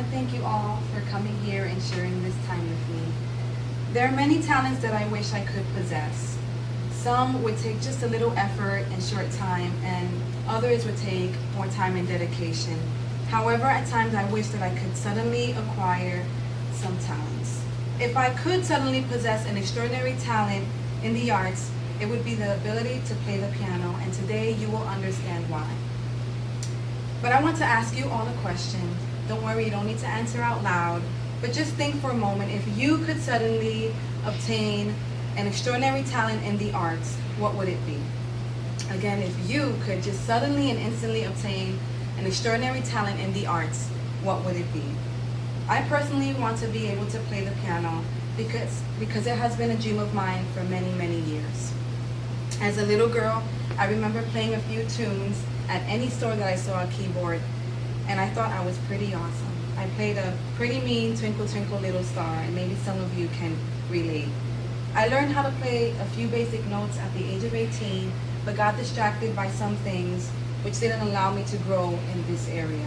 to thank you all for coming here and sharing this time with me. There are many talents that I wish I could possess. Some would take just a little effort and short time, and others would take more time and dedication. However, at times I wish that I could suddenly acquire some talents. If I could suddenly possess an extraordinary talent in the arts, it would be the ability to play the piano, and today you will understand why. But I want to ask you all a question. Don't worry, you don't need to answer out loud, but just think for a moment. If you could suddenly obtain an extraordinary talent in the arts, what would it be? Again, if you could just suddenly and instantly obtain an extraordinary talent in the arts, what would it be? I personally want to be able to play the piano because it has been a dream of mine for many, many years. As a little girl, I remember playing a few tunes at any store that I saw a keyboard, and I thought I was pretty awesome. I played a pretty mean Twinkle Twinkle Little Star, and maybe some of you can relate. I learned how to play a few basic notes at the age of 18, but got distracted by some things which didn't allow me to grow in this area.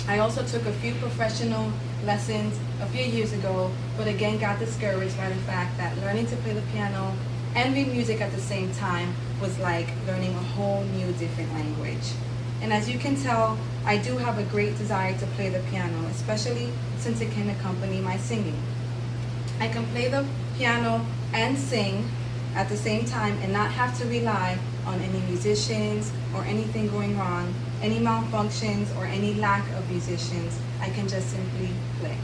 I also took a few professional lessons a few years ago, but again got discouraged by the fact that learning to play the piano and read music at the same time was like learning a whole new different language. And as you can tell, I do have a great desire to play the piano, especially since it can accompany my singing. I can play the piano and sing at the same time and not have to rely on any musicians or anything going wrong, any malfunctions or any lack of musicians. I can just simply play.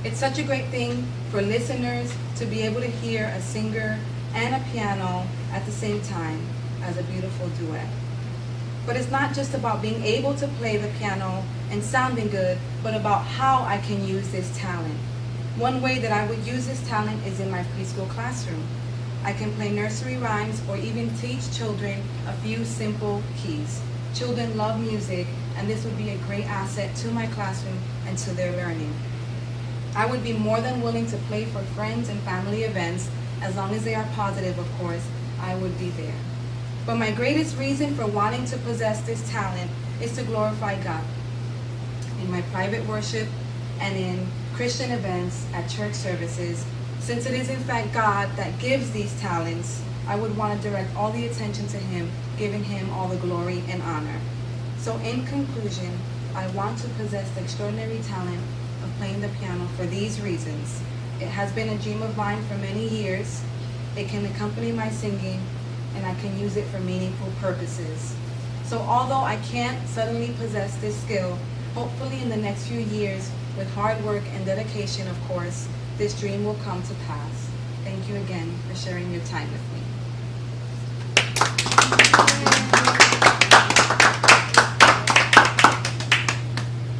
It's such a great thing for listeners to be able to hear a singer and a piano at the same time as a beautiful duet. But it's not just about being able to play the piano and sounding good, but about how I can use this talent. One way that I would use this talent is in my preschool classroom. I can play nursery rhymes or even teach children a few simple keys. Children love music, and this would be a great asset to my classroom and to their learning. I would be more than willing to play for friends and family events, as long as they are positive, of course. I would be there. But my greatest reason for wanting to possess this talent is to glorify God. In my private worship and in Christian events at church services, since it is in fact God that gives these talents, I would want to direct all the attention to Him, giving Him all the glory and honor. So in conclusion, I want to possess the extraordinary talent of playing the piano for these reasons. It has been a dream of mine for many years. It can accompany my singing, and I can use it for meaningful purposes. So although I can't suddenly possess this skill, hopefully in the next few years, with hard work and dedication, of course, this dream will come to pass. Thank you again for sharing your time with me.